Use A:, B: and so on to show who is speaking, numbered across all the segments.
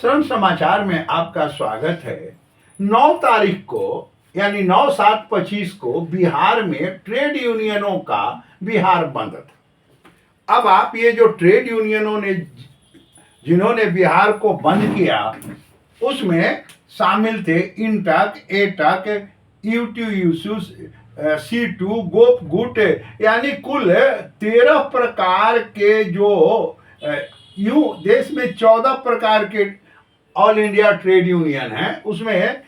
A: श्रम समाचार में आपका स्वागत है। 9 तारीख को यानी 9/7/25 को बिहार में ट्रेड यूनियनों का बिहार बंद था। अब आप ये जो ट्रेड यूनियनों ने जिन्होंने बिहार को बंद किया उसमें शामिल थे इंटक, एटक, यूटीयूसू, C2, गोप, गुट यानी कुल 13 प्रकार के जो यूं देश में 14 प्रकार के ऑल इंडिया ट्रेड यूनियन है, उसमें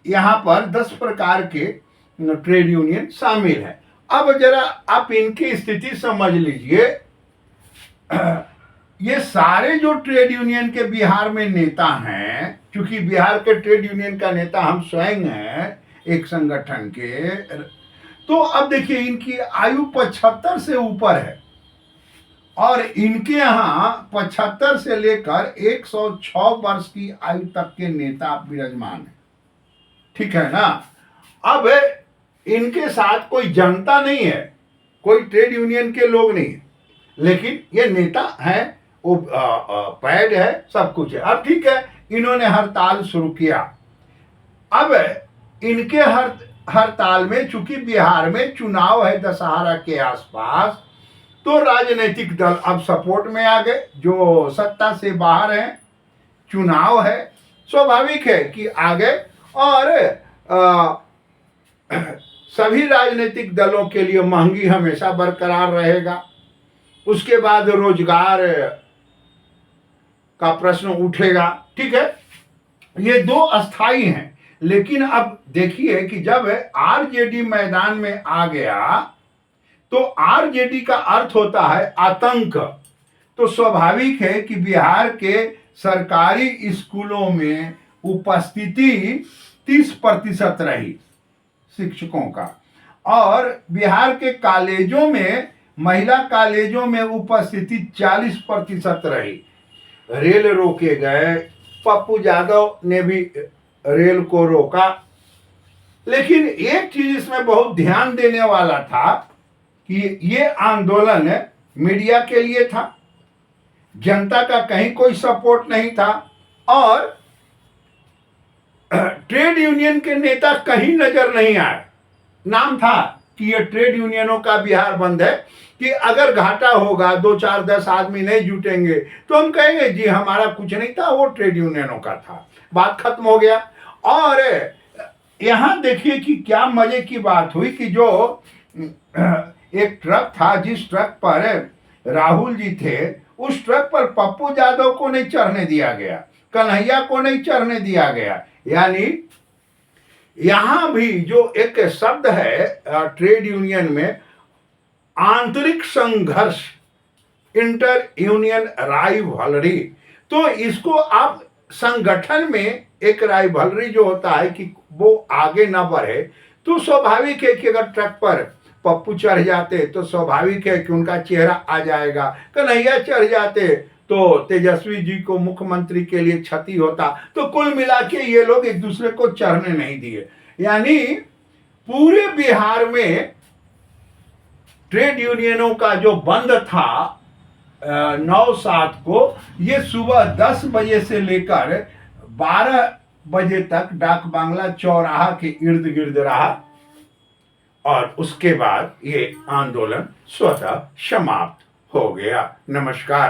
A: यहाँ पर 10 प्रकार के ट्रेड यूनियन शामिल है। अब जरा आप इनकी स्थिति समझ लीजिए। ये सारे जो ट्रेड यूनियन के बिहार में नेता हैं, क्योंकि बिहार के ट्रेड यूनियन का नेता हम स्वयं हैं एक संगठन के, तो अब देखिए इनकी आयु 75 से ऊपर है और इनके यहाँ 75 से लेकर 106 वर्ष की आयु तक के नेता विराजमान है। ठीक है ना। अब इनके साथ कोई जनता नहीं है, कोई ट्रेड यूनियन के लोग नहीं है, लेकिन ये नेता है, वो पैड है, सब कुछ है। अब ठीक है, इन्होंने हड़ताल शुरू किया। अब इनके हड़ताल में चूंकि बिहार में चुनाव है दशहरा के आसपास, तो राजनीतिक दल अब सपोर्ट में आ गए जो सत्ता से बाहर हैं। चुनाव है, स्वाभाविक है कि आ गए और सभी राजनीतिक दलों के लिए महंगी हमेशा बरकरार रहेगा। उसके बाद रोजगार का प्रश्न उठेगा। ठीक है, ये दो अस्थाई हैं। लेकिन अब देखिए कि जब आरजेडी मैदान में आ गया तो आरजेडी का अर्थ होता है आतंक। तो स्वाभाविक है कि बिहार के सरकारी स्कूलों में उपस्थिति 30% रही शिक्षकों का, और बिहार के कॉलेजों में, महिला कॉलेजों में उपस्थिति 40% रही। रेल रोके गए, पप्पू यादव ने भी रेल को रोका। लेकिन एक चीज इसमें बहुत ध्यान देने वाला था कि ये आंदोलन मीडिया के लिए था, जनता का कहीं कोई सपोर्ट नहीं था, और ट्रेड यूनियन के नेता कहीं नजर नहीं आए। नाम था कि ये ट्रेड यूनियनों का बिहार बंद है, कि अगर घाटा होगा, 2, 4, 10 आदमी नहीं जुटेंगे तो हम कहेंगे जी हमारा कुछ नहीं था, वो ट्रेड यूनियनों का था, बात खत्म हो गया। और यहां देखिए कि क्या मजे की बात हुई कि जो एक ट्रक था, जिस ट्रक पर राहुल जी थे, उस ट्रक पर पप्पू यादव को नहीं चढ़ने दिया गया, कन्हैया को नहीं चढ़ने दिया गया। यानी यहां भी जो एक शब्द है ट्रेड यूनियन में, आंतरिक संघर्ष, इंटर यूनियन राइवलरी, तो इसको आप संगठन में एक राइवलरी जो होता है कि वो आगे ना बढ़े, तो स्वाभाविक है कि अगर ट्रक पर पप्पू चढ़ जाते तो स्वाभाविक है कि उनका चेहरा आ जाएगा, कन्हैया चढ़ जाते तो तेजस्वी जी को मुख्यमंत्री के लिए क्षति होता। तो कुल मिला के ये लोग एक दूसरे को चढ़ने नहीं दिए। यानी पूरे बिहार में ट्रेड यूनियनों का जो बंद था 9/7 को, ये सुबह 10 बजे से लेकर 12 बजे तक डाक बांग्ला चौराहा के इर्द गिर्द रहा, और उसके बाद ये आंदोलन स्वतः समाप्त हो गया। नमस्कार।